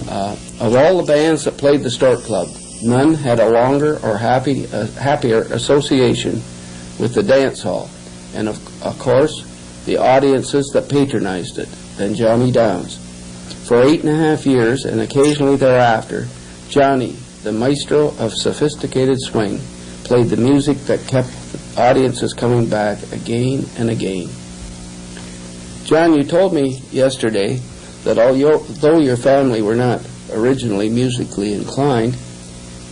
Of all the bands that played the Stork Club, none had a longer or happier association with the dance hall, and of course, the audiences that patronized it, than Johnny Downs. For 8.5 years, and occasionally thereafter, Johnny, the maestro of sophisticated swing, played the music that kept audiences coming back again and again. John, you told me yesterday that although your family were not originally musically inclined,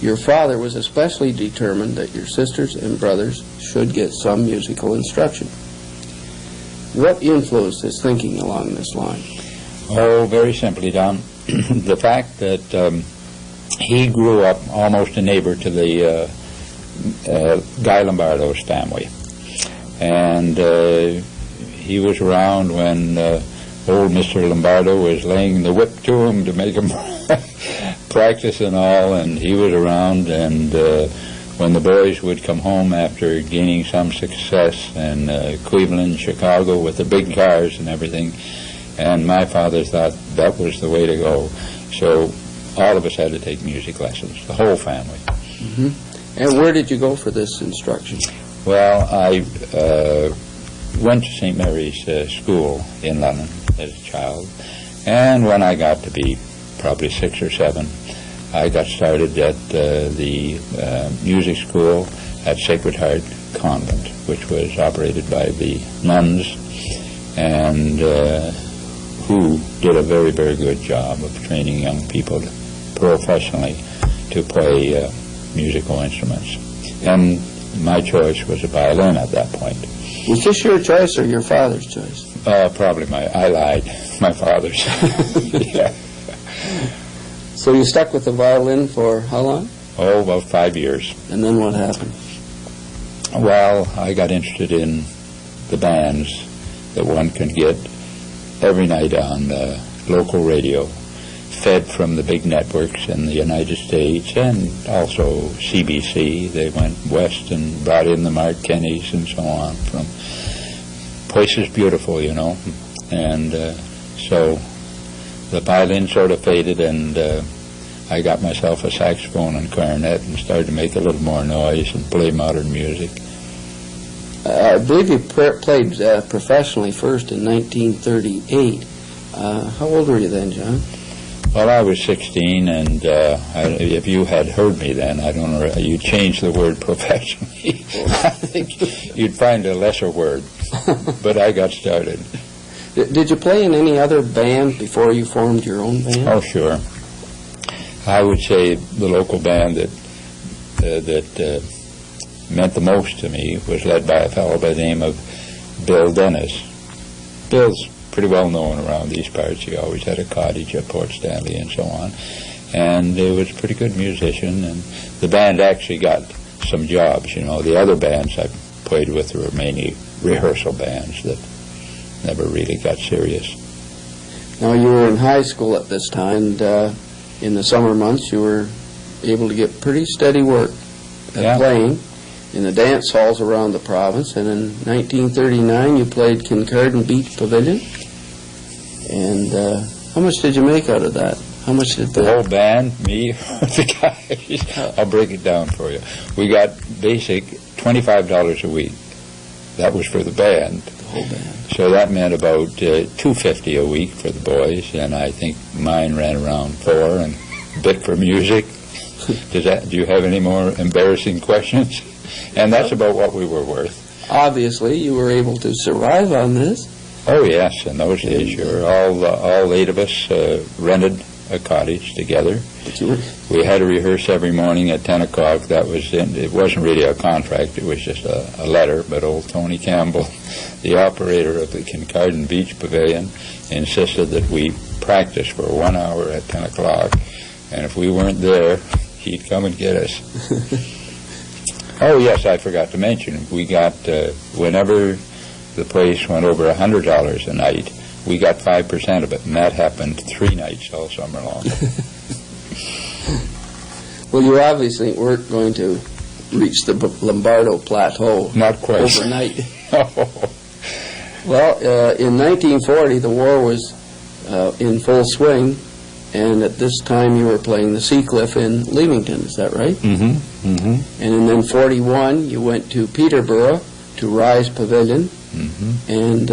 your father was especially determined that your sisters and brothers should get some musical instruction. What influenced his thinking along this line? Oh, very simply, Don. The fact that he grew up almost a neighbor to the Guy Lombardo's family. And he was around when old Mr. Lombardo was laying the whip to him to make him practice and all, and he was around, and when the boys would come home after gaining some success in Cleveland, Chicago with the big cars and everything, and my father thought that was the way to go. So all of us had to take music lessons, the whole family. Mm-hmm. And where did you go for this instruction? Well, I went to St. Mary's School in London as a child, and when I got to be probably 6 or 7, I got started at the music school at Sacred Heart Convent, which was operated by the nuns, and who did a very, very good job of training young people professionally to play musical instruments. And my choice was a violin at that point. Was this your choice or your father's choice? Probably I lied, my father's. Yeah. So you stuck with the violin for how long? Oh, about 5 years. And then what happened? Well, I got interested in the bands that one can get every night on local radio, fed from the big networks in the United States and also CBC. They went west and brought in the Mark Kennys and so on from places beautiful, you know. And so the violin sort of faded, and I got myself a saxophone and clarinet and started to make a little more noise and play modern music. I believe you played professionally first in 1938. How old were you then, John? Well, I was 16, and if you had heard me then, I don't know, you changed the word professionally. I think you'd find a lesser word, but I got started. Did you play in any other band before you formed your own band? Oh, sure. I would say the local band that meant the most to me was led by a fellow by the name of Bill Dennis. Bill's pretty well known around these parts. He always had a cottage at Port Stanley and so on. And he was a pretty good musician, and the band actually got some jobs, you know. The other bands I played with were mainly rehearsal bands that never really got serious. Now, you were in high school at this time, and in the summer months you were able to get pretty steady work at playing in the dance halls around the province, and in 1939 you played Kincardine Beach Pavilion. And how much did you make out of that? How much did the whole band, me, the guys? I'll break it down for you. We got basic $25 a week. That was for the band. The whole band. So that meant about $2.50 a week for the boys, and I think mine ran around $4 and a bit for music. Do you have any more embarrassing questions? And that's about what we were worth. Obviously, you were able to survive on this. Oh, yes, in those days, sure. All 8 of us rented a cottage together. We had to rehearse every morning at 10 o'clock. It wasn't really a contract, it was just a letter, but old Tony Campbell, the operator of the Kincardine Beach Pavilion, insisted that we practice for 1 hour at 10 o'clock, and if we weren't there, he'd come and get us. Oh, yes, I forgot to mention, we got, whenever the place went over $100 a night, we got 5% of it, and that happened 3 nights all summer long. Well, you obviously weren't going to reach the Lombardo Plateau. Not quite. Overnight. Well, in 1940, the war was in full swing, and at this time you were playing the Seacliff in Leamington, is that right? Mm-hmm. Mm-hmm. And then 41, you went to Peterborough to Rise Pavilion, Mm-hmm. and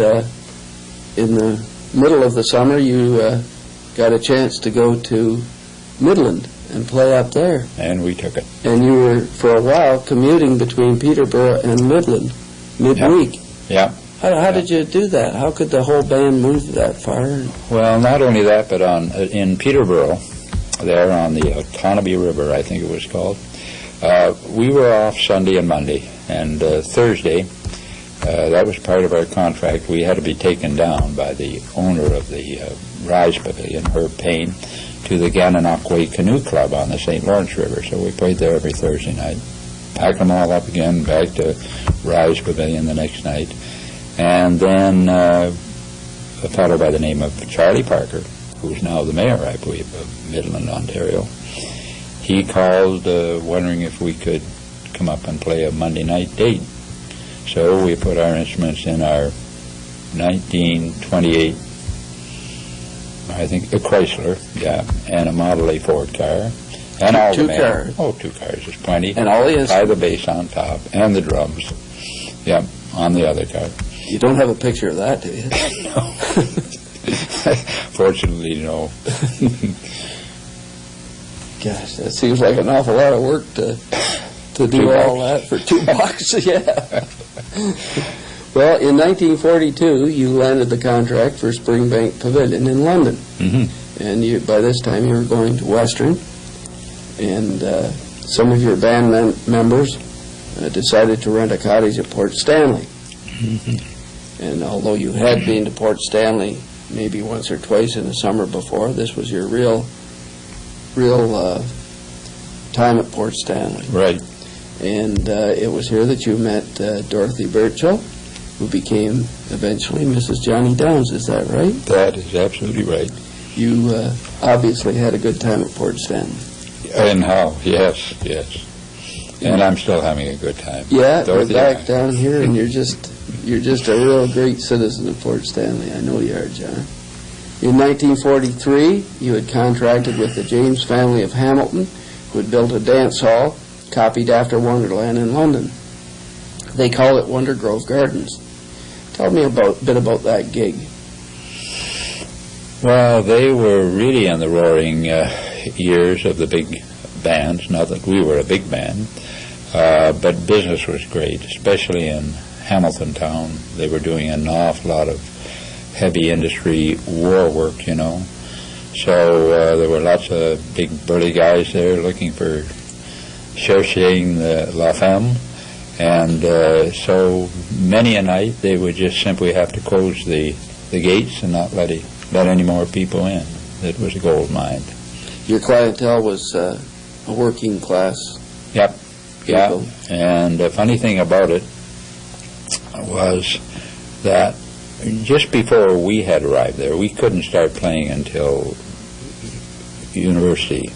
in the middle of the summer you got a chance to go to Midland and play up there. And we took it. And you were, for a while, commuting between Peterborough and Midland midweek. Yeah. How did you do that? How could the whole band move that far? Well, not only that, but in Peterborough, there on the Otonabee River, I think it was called, we were off Sunday and Monday, and Thursday, that was part of our contract. We had to be taken down by the owner of the Rise Pavilion, Herb Payne, to the Gananoque Canoe Club on the St. Lawrence River. So we played there every Thursday night. Packed them all up again, back to Rise Pavilion the next night. And then a fellow by the name of Charlie Parker, who's now the mayor, I believe, of Midland, Ontario, he called wondering if we could come up and play a Monday night date. So we put our instruments in our 1928, I think, a Chrysler, yeah, and a Model A Ford car. And all Two the men. cars. Oh, 2 cars is plenty. And all the Tie the bass on top, and the drums, yeah, on the other car. You don't have a picture of that, do you? No. Fortunately, no. Gosh, that seems like an awful lot of work to do all that for $2, yeah. Well, in 1942, you landed the contract for Springbank Pavilion in London. Mm-hmm. And by this time, you were going to Western. And some of your band members decided to rent a cottage at Port Stanley. Mm-hmm. And although you had been to Port Stanley maybe once or twice in the summer before, this was your real time at Port Stanley. Right. And it was here that you met Dorothy Birchall, who became eventually Mrs. Johnny Downs. Is that right? That is absolutely right. You obviously had a good time at Port Stanley. And how? Yes, yes. And I'm still having a good time. Yeah, Dorothy we're back and I. down here, and you're just a real great citizen of Port Stanley. I know you are, John. In 1943, you had contracted with the James family of Hamilton, who had built a dance hall copied after Wonderland in London. They call it Wonder Grove Gardens. Tell me a bit about that gig. Well, they were really in the roaring years of the big bands, not that we were a big band, but business was great, especially in Hamilton Town. They were doing an awful lot of heavy industry war work, you know. So there were lots of big burly guys there looking for cherching la femme, and so many a night they would just simply have to close the gates and not let any more people in. It was a gold mine. Your clientele was a working class. Yep. Yeah. people. And the funny thing about it was that just before we had arrived there, we couldn't start playing until university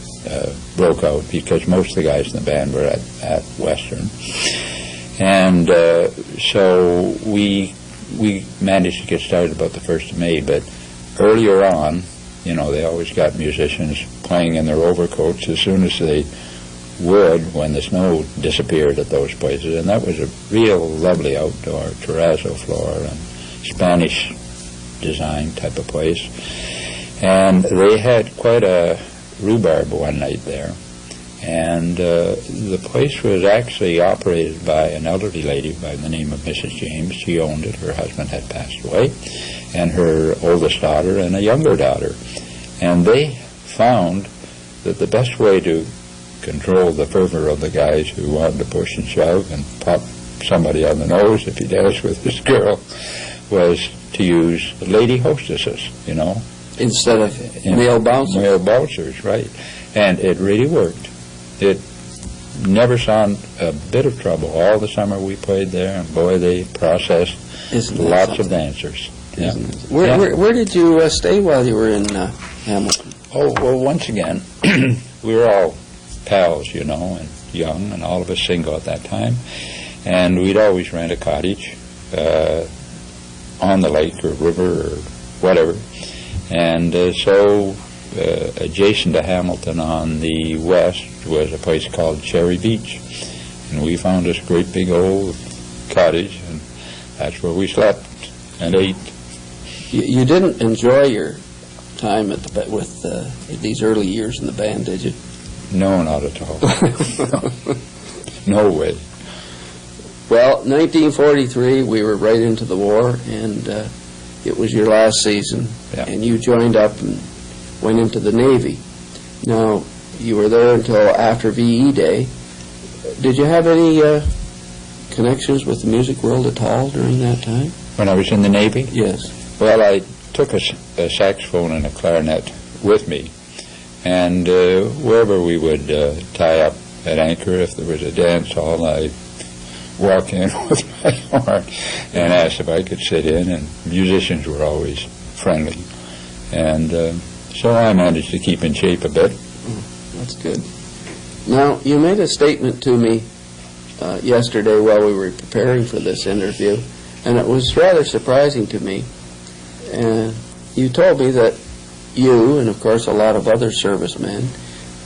broke out, because most of the guys in the band were at Western. And so we managed to get started about the 1st of May, but earlier on, you know, they always got musicians playing in their overcoats as soon as they would when the snow disappeared at those places, and that was a real lovely outdoor terrazzo floor and Spanish design type of place. And they had quite a rhubarb one night there, and the place was actually operated by an elderly lady by the name of Mrs. James. She owned it. Her husband had passed away, and her oldest daughter and a younger daughter. And they found that the best way to control the fervor of the guys who wanted to push and shove and pop somebody on the nose if he danced with this girl was to use lady hostesses, you know. Instead of male bouncers. Male bouncers, right. And it really worked. It never saw a bit of trouble. All the summer we played there, and boy, they processed lots of dancers. Yeah. Where did you stay while you were in Hamilton? Oh, well, once again, we were all pals, you know, and young, and all of us single at that time. And we'd always rent a cottage on the lake or river or whatever. And so adjacent to Hamilton on the west was a place called Cherry Beach. And we found this great big old cottage, and that's where we slept and ate. You didn't enjoy your time at with these early years in the band, did you? No, not at all. No way. Well, 1943, we were right into the war, and it was your last season, Yeah. and you joined up and went into the Navy. Now, you were there until after VE Day. Did you have any connections with the music world at all during that time? When I was in the Navy? Yes. Well, I took a saxophone and a clarinet with me, and wherever we would tie up at anchor, if there was a dance hall, I'd walk in with my horn and ask if I could sit in, and musicians were always friendly. And so I managed to keep in shape a bit. That's good. Now, you made a statement to me yesterday while we were preparing for this interview, and it was rather surprising to me. You told me that you, and of course a lot of other servicemen,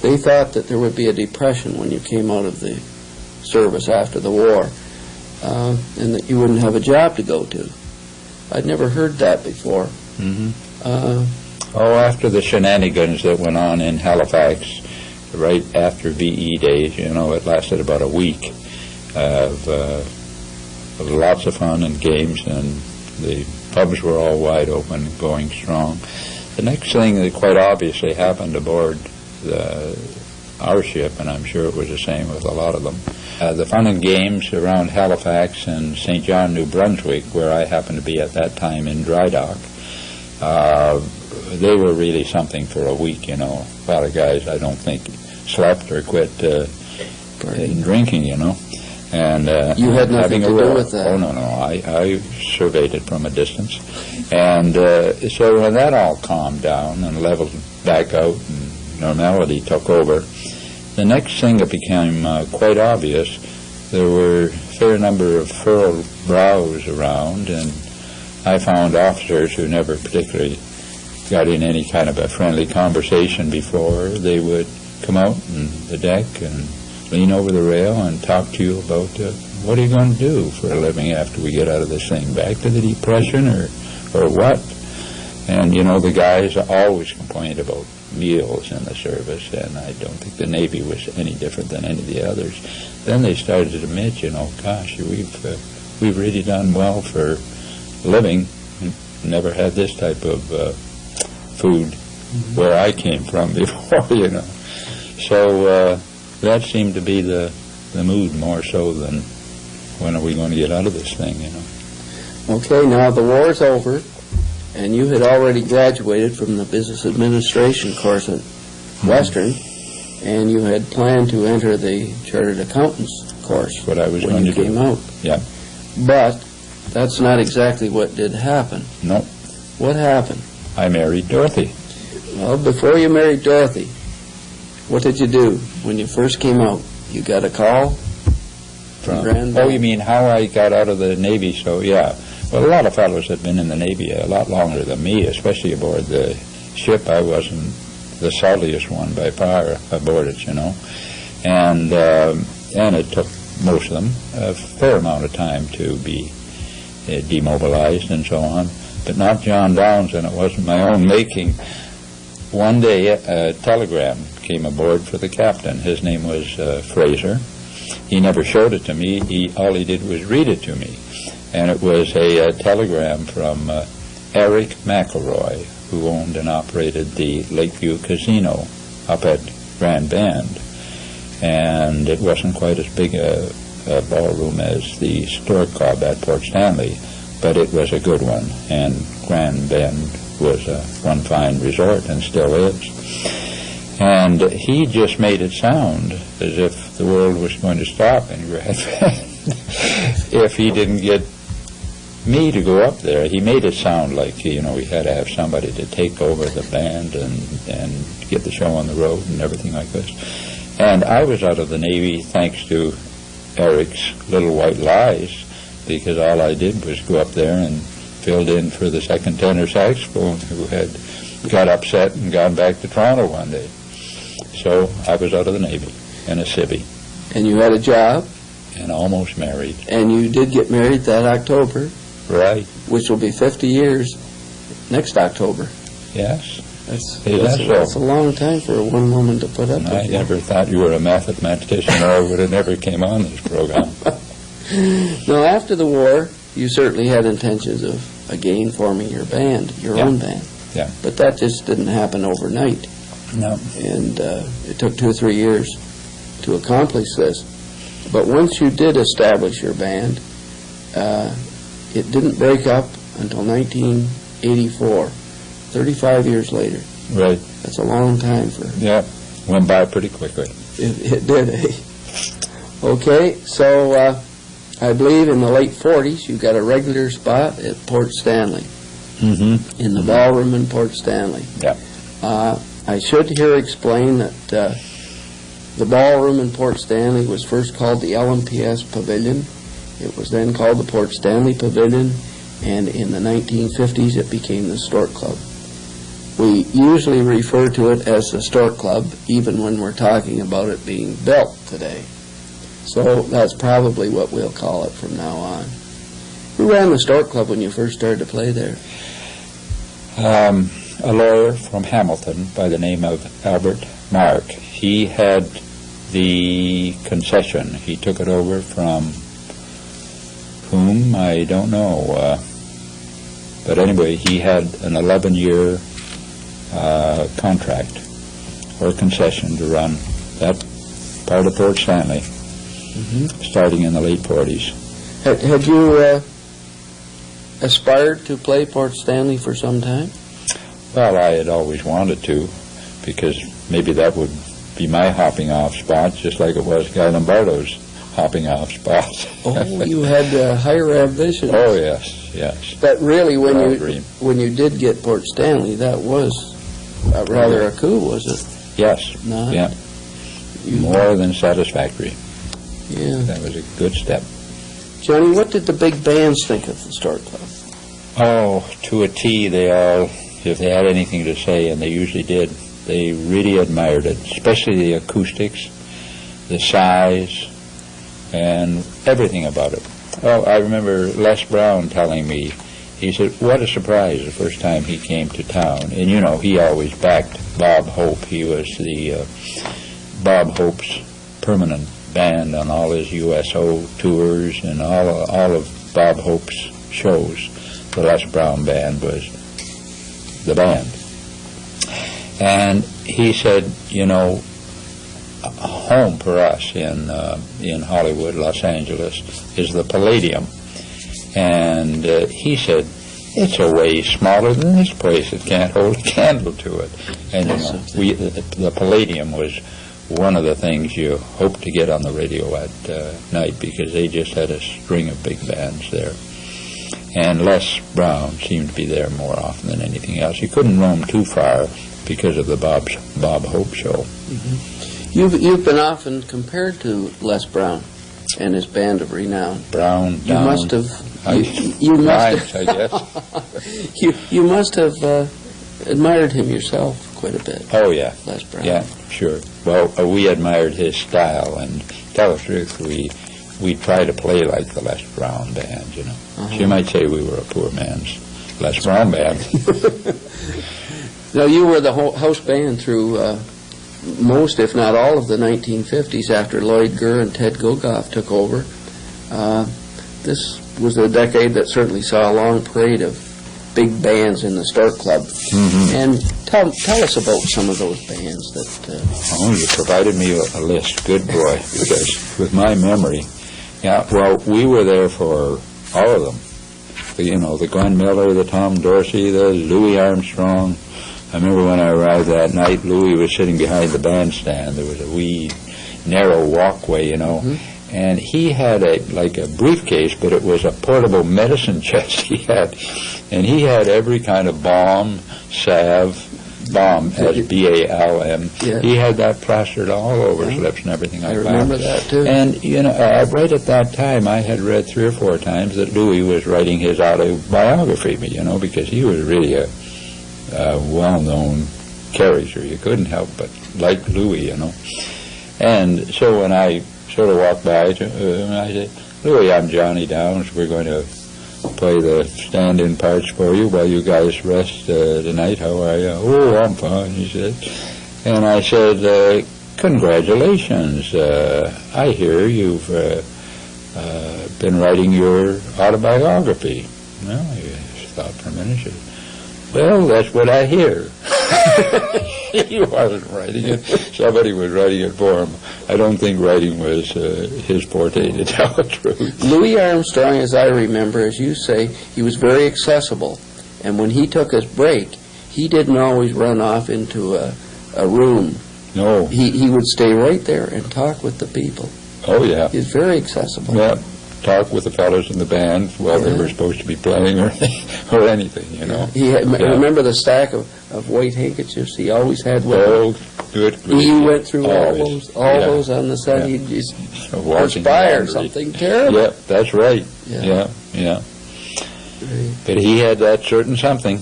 they thought that there would be a depression when you came out of the service after the war, and that you wouldn't have a job to go to. I'd never heard that before. Mm-hmm. After the shenanigans that went on in Halifax, right after VE days, it lasted about a week of lots of fun and games, and the pubs were all wide open and going strong. The next thing that quite obviously happened aboard our ship, and I'm sure it was the same with a lot of them, the fun and games around Halifax and St. John, New Brunswick, where I happened to be at that time in dry dock, they were really something for a week, A lot of guys, I don't think, slept or quit drinking, And you had nothing to do with that. Oh, no. I surveyed it from a distance. And so when that all calmed down and leveled back out and normality took over, the next thing that became quite obvious, there were a fair number of furrowed brows around, and I found officers who never particularly got in any kind of a friendly conversation before. They would come out on the deck and lean over the rail and talk to you about what are you going to do for a living after we get out of this thing, back to the depression or what? And, the guys always complained about meals in the service, and I don't think the Navy was any different than any of the others. Then they started to admit, gosh, we've really done well for living. Never had this type of food where I came from before, So that seemed to be the mood more so than when are we going to get out of this thing, Okay, now the war's over, and you had already graduated from the business administration course at Western, and you had planned to enter the chartered accountants course what I was when going you to came do. out. Yeah. But that's not exactly what did happen. No. What happened? I married Dorothy. Well, before you married Dorothy, what did you do when you first came out? You got a call from Grand Band? Oh, you mean how I got out of the Navy? So, yeah. Well, a lot of fellows had been in the Navy a lot longer than me, especially aboard the ship. I wasn't the saltiest one by far aboard it, And it took most of them a fair amount of time to be demobilized and so on. But not John Downs, and it wasn't my own making. One day, a telegram came aboard for the captain. His name was Fraser. He never showed it to me. All he did was read it to me. And it was a telegram from Eric McElroy, who owned and operated the Lakeview Casino up at Grand Band. And it wasn't quite as big a ballroom as the Stork Club at Port Stanley, but it was a good one. And Grand Band was one fine resort and still is. And he just made it sound as if the world was going to stop in Grand Band if he didn't get me to go up there. He made it sound like, we had to have somebody to take over the band and get the show on the road and everything like this. And I was out of the Navy thanks to Eric's little white lies, because all I did was go up there and filled in for the second tenor saxophone, who had got upset and gone back to Toronto one day. So I was out of the Navy in a civvy And you had a job, and almost married. and you did get married that October, Right, which will be 50 years next October. yes. That's, Hey, that's that's a all. long time for one woman to put up I with. never thought you were a mathematician, or I would have never came on this program. Now, after the war, you certainly had intentions of, again, forming your band, your Yeah. own band. Yeah. But that just didn't happen overnight. No. And it took 2 or 3 years to accomplish this. But once you did establish your band, it didn't break up until 1984, 35 years later. Right, That's a long time for, yeah. Went by pretty quickly. it did, eh? Okay, so I believe in the late 40s, you got a regular spot at Port Stanley, Mm-hmm. in the ballroom in Port Stanley. Yeah. I should here explain that the ballroom in Port Stanley was first called the LMPS Pavilion. It was then called the Port Stanley Pavilion, and in the 1950s it became the Stork Club. We usually refer to it as the Stork Club, even when we're talking about it being built today. So that's probably what we'll call it from now on. Who ran the Stork Club when you first started to play there? A lawyer from Hamilton by the name of Albert Mark. He had the concession. He took it over from whom, I don't know. But anyway, he had an 11-year contract or concession to run that part of Port Stanley, starting in the late 40s. Had you aspired to play Port Stanley for some time? Well, I had always wanted to, because maybe that would be my hopping off spot, just like it was Guy Lombardo's hopping off spot. Oh, you had higher ambitions. Oh, yes, yes. But really, when Well, you dream. when you did get Port Stanley, that was rather a coup, was it Yes, not? yeah, You- more than satisfactory. Yeah. That was a good step. Johnny, what did the big bands think of the Stork Club? Oh, to a T, they all, if they had anything to say, and they usually did, they really admired it, especially the acoustics, the size, and everything about it. Oh, I remember Les Brown telling me, he said, what a surprise the first time he came to town. And, you know, he always backed Bob Hope. He was the Bob Hope's permanent band on all his USO tours and all of Bob Hope's shows. The Les Brown Band was the band. And he said, you know, home for us in Hollywood, Los Angeles, is the Palladium. And he said, it's a way smaller than this place. It can't hold a candle to it. And, you know, the Palladium was one of the things you hoped to get on the radio at night, because they just had a string of big bands there. And Les Brown seemed to be there more often than anything else. He couldn't roam too far because of the Bob Hope show. You've been often compared to Les Brown and his band of renown. Brown, You down. must have. You must Nice, have. I guess. You must have admired him yourself quite a bit, Oh, yeah. Les Brown. Yeah, sure. Well, we admired his style, and to tell the truth, we try to play like the Les Brown band, you know. So you might say we were a poor man's Les Brown band. Now, you were the house band through most, if not all, of the 1950s after Lloyd Gurr and Ted Gogoff took over. This was a decade that certainly saw a long parade of big bands in the Stork Club. And tell us about some of those bands that... Oh, you provided me a list. Good boy. Because with my memory, yeah, well, we were there for all of them. You know, the Glenn Miller, the Tom Dorsey, the Louis Armstrong. I remember when I arrived that night, Louis was sitting behind the bandstand. There was a wee, narrow walkway, you know. And he had a briefcase, but it was a portable medicine chest he had. And he had every kind of balm, salve, balm, as B-A-L-M. Yeah. He had that plastered all over his lips and everything like I that. remember that, too. And, you know, right at that time, I had read 3 or 4 times that Louis was writing his autobiography, you know, because he was really a well-known character. You couldn't help but like Louis, you know. And so when I sort of walked by, I said, "Louis, I'm Johnny Downs. We're going to play the stand-in parts for you while you guys rest tonight. How are you?" "Oh, I'm fine," he said. And I said, "Congratulations. I hear you've been writing your autobiography." Well, he thought for a minute. He said, "Well, that's what I hear." He wasn't writing it. Somebody was writing it for him. I don't think writing was his forte, to tell the truth. Louis Armstrong, as I remember, as you say, he was very accessible. And when he took his break, he didn't always run off into a room. No. He would stay right there and talk with the people. Oh, yeah. He's very accessible. Yeah. Talk with the fellows in the band while they were supposed to be playing or anything, you know. Remember the stack of white handkerchiefs he always had with him? Oh, good. He went through all Always. those on the set. Yeah. He'd just Washing perspire laundry. something terrible. Yep, that's right. Yeah. Yeah. Right. But he had that certain something.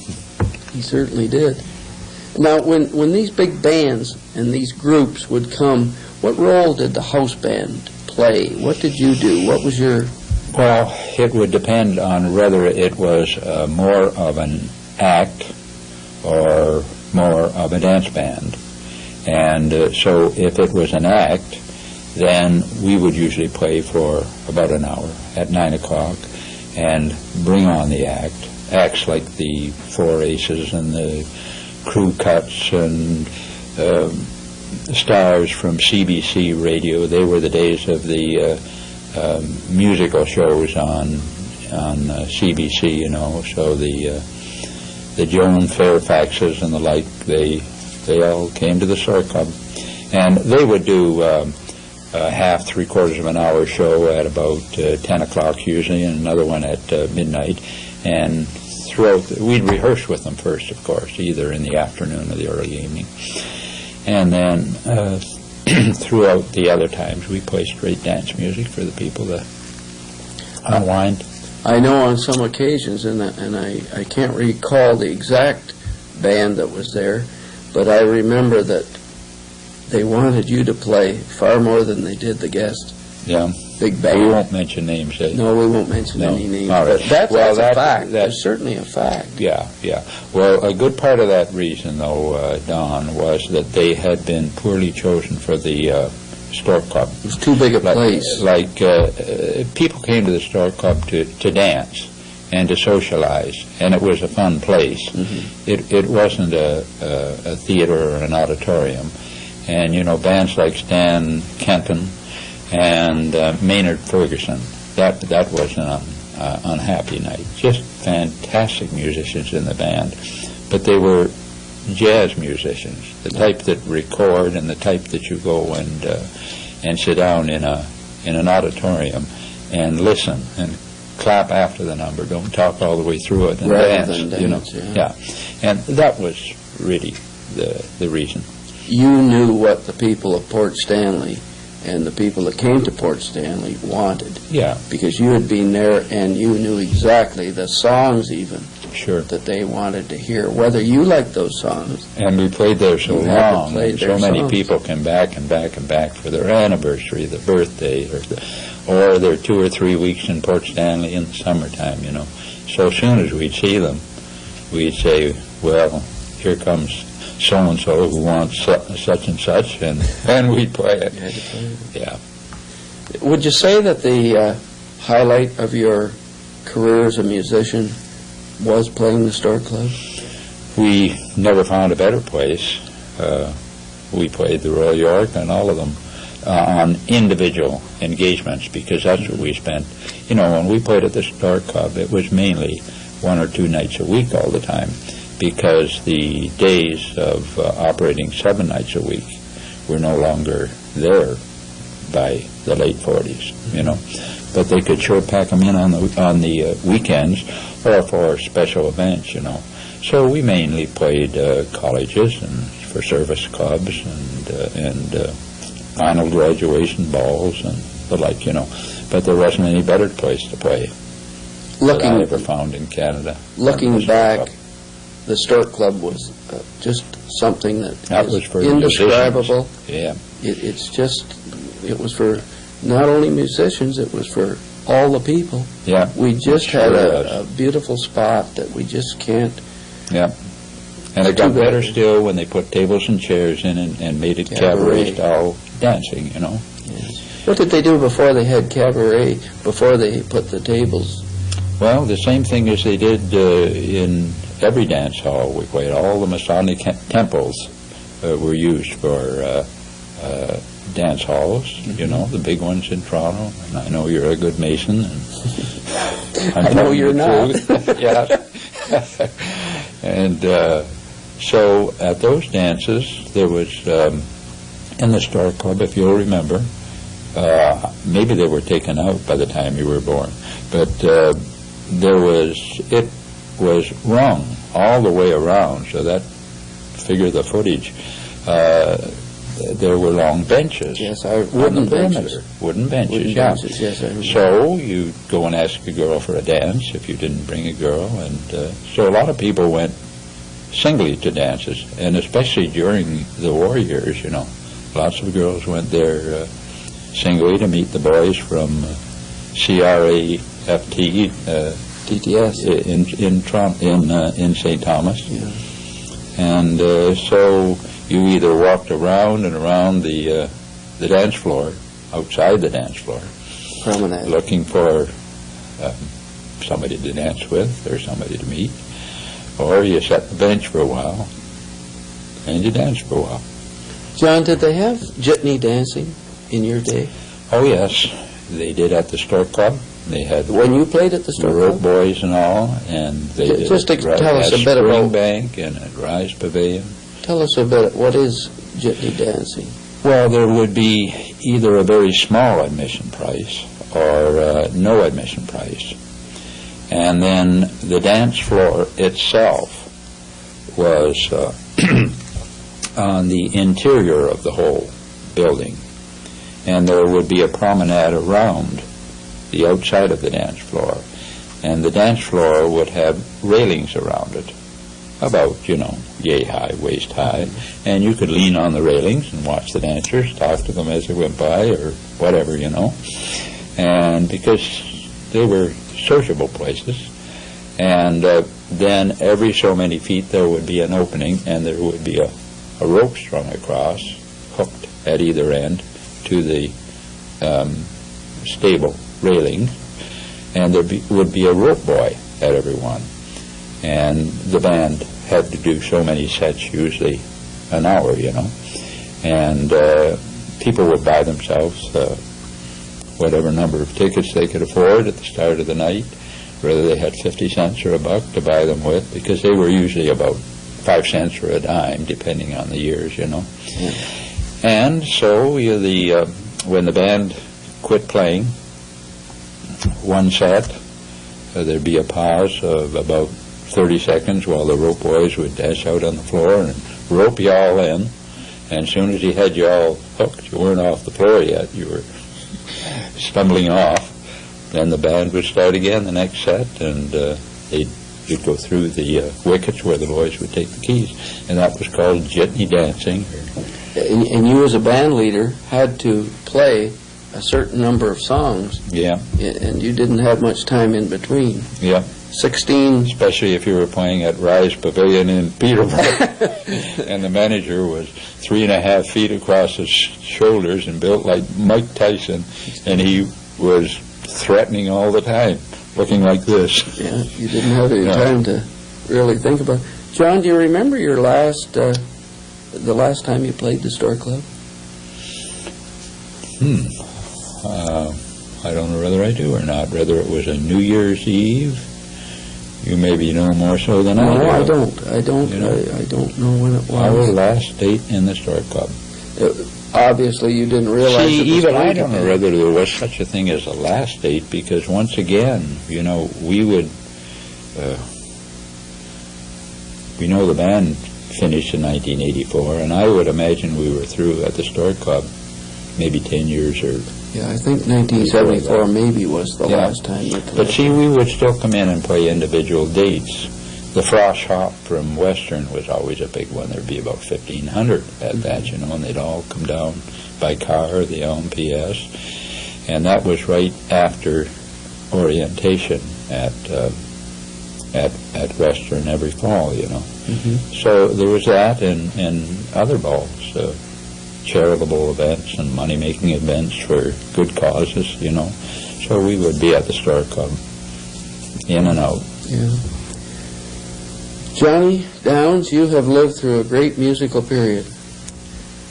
He certainly did. Now, when these big bands and these groups would come, what role did the house band play? What did you do? What was your... Well, it would depend on whether it was more of an act or more of a dance band. And so if it was an act, then we would usually play for about an hour at 9 o'clock and bring on the act. Acts like the Four Aces and the Crew Cuts and stars from CBC Radio. They were the days of the musical shows on CBC, you know. So the Joan Fairfaxes and the like, they all came to the Stork Club, and they would do a half, three-quarters of an hour show at about 10 o'clock usually, and another one at midnight. And we'd rehearse with them first, of course, either in the afternoon or the early evening. And then throughout the other times, we play straight dance music for the people to unwind. I know on some occasions, and I can't recall the exact band that was there, but I remember that they wanted you to play far more than they did the guest. Yeah. Big band. We won't mention names, eh? No, we won't mention No. any names. All right. But that's Well, a fact. that- There's certainly a fact. Yeah. Well, a good part of that reason, though, Don, was that they had been poorly chosen for the Stork Club. It was too big a place. People came to the Stork Club to dance and to socialize, and it was a fun place. Mm-hmm. It wasn't a theater or an auditorium. And, you know, bands like Stan Kenton and Maynard Ferguson, that was an unhappy night. Just fantastic musicians in the band, but they were jazz musicians, the type that record and the type that you go and sit down in an auditorium and listen and clap after the number. Don't talk all the way through it and Rather dance. than You know, dance, And that was really the reason. You knew what the people of Port Stanley and the people that came to Port Stanley wanted, Yeah, because you had been there and you knew exactly the songs even sure. that they wanted to hear, whether you liked those songs. And we played there so You had to long, play and their so many songs. people come back and back and back for their anniversary, their birthday, or their 2 or 3 weeks in Port Stanley in the summertime, you know. So as soon as we'd see them, we'd say, well, here comes so-and-so who wants such and such, and we'd play it. You had to play it. Yeah. Would you say that the highlight of your career as a musician was playing the Stork Club? We never found a better place. We played the Royal York and all of them on individual engagements, because that's what we spent. You know, when we played at the Stork Club, it was mainly 1 or 2 nights a week all the time, because the days of operating 7 nights a week were no longer there by the late 40s, you know. But they could sure pack them in on the weekends or for special events, you know. So we mainly played colleges and for service clubs and final graduation balls and the like, you know. But there wasn't any better place to play that I ever found in Canada. Looking back the Stork Club was just something That was is for indescribable. Yeah. It was for not only musicians, it was for all the people. Yeah. We just Sure had was. a beautiful spot that we just can't. Yeah. And it got Too bad. better still when they put tables and chairs in and made it Cabaret. cabaret-style dancing, you know. What did they do before they had cabaret, before they put the tables? Well, the same thing as they did in every dance hall. We had all the Masonic temples were used for dance halls, you know, the big ones in Toronto. And I know you're a good Mason. And I know you're not. Yeah. And so at those dances, there was, in the Stork Club, if you'll remember, maybe they were taken out by the time you were born, but it was rung all the way around, so that figure the footage. There were long benches. Yes, Wooden benches. Wooden benches, Wooden yeah. benches, yes, I remember. So you go and ask a girl for a dance if you didn't bring a girl, and so a lot of people went singly to dances, and especially during the war years, you know, lots of girls went there singly to meet the boys from CRAFT TTS. in St. Thomas, Yeah. and so you either walked around and around the dance floor, outside the dance floor, Promenade. looking for somebody to dance with or somebody to meet, or you sat the bench for a while and you danced for a while. John, did they have jitney dancing in your day? Oh yes, they did at the Stork Club. They had When you played at the the Stork rope Club? boys and all, and they did Just it right tell us at a bit about- Springbank and at Rise Pavilion. Tell us a bit, what is jitney dancing? Well, there would be either a very small admission price or no admission price. And then the dance floor itself was on the interior of the whole building. And there would be a promenade around the outside of the dance floor. And the dance floor would have railings around it, about, you know, yay high, waist high, and you could lean on the railings and watch the dancers, talk to them as they went by, or whatever, you know. And because they were sociable places, and then every so many feet there would be an opening, and there would be a rope strung across, hooked at either end to the stable railing, and there would be a rope boy at every one. And the band had to do so many sets, usually an hour, you know. And people would buy themselves whatever number of tickets they could afford at the start of the night, whether they had 50 cents or a buck to buy them with, because they were usually about 5 cents or a dime, depending on the years, you know. Yeah. And so when the band quit playing one set, there'd be a pause of about 30 seconds while the rope boys would dash out on the floor and rope you all in. And as soon as he had you all hooked, you weren't off the floor yet, you were stumbling off. Then the band would start again the next set, and you'd go through the wickets where the boys would take the keys. And that was called jitney dancing. And you as a band leader had to play a certain number of songs, Yeah, and you didn't have much time in between. yeah. 16, Especially if you were playing at Rise Pavilion in Peterborough, and the manager was 3.5 feet across his shoulders and built like Mike Tyson, and he was threatening all the time, looking like this. yeah, you didn't have any Yeah. time to really think about it. John, do you remember your the last time you played the Stork Club? I don't know whether I do or not, whether it was a New Year's Eve. You maybe know more so than I do. No, I don't. I don't. You know? I don't know when it Our was. last date in the Stork Club. Obviously, you didn't realize See, it was even I going to don't know be. whether there was such a thing as a last date, because once again, you know, we know the band finished in 1984, and I would imagine we were through at the Stork Club maybe 10 years or... Yeah, I think 1974 maybe was the Yeah. last time you played. But see, we would still come in and play individual dates, The frost hop from Western was always a big one. There'd be about 1,500 at that, you know, and they'd all come down by car, the LMPS. And that was right after orientation at Western every fall, you know. So there was that and other balls, charitable events and money-making events for good causes, you know. So we would be at the Star Club, in and out. Yeah. Johnny Downs, you have lived through a great musical period.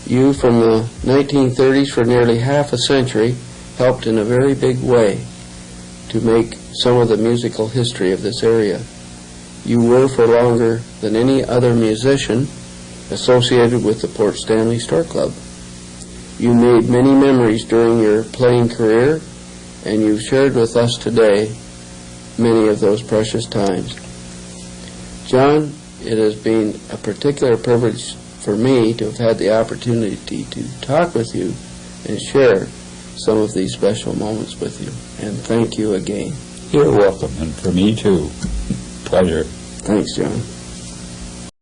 You, from the 1930s for nearly half a century, helped in a very big way to make some of the musical history of this area. You were, for longer than any other musician, associated with the Port Stanley Star Club. You made many memories during your playing career, and you've shared with us today many of those precious times. John, it has been a particular privilege for me to have had the opportunity to talk with you and share some of these special moments with you. And thank you again. You're welcome, and for me too. Pleasure. Thanks, John.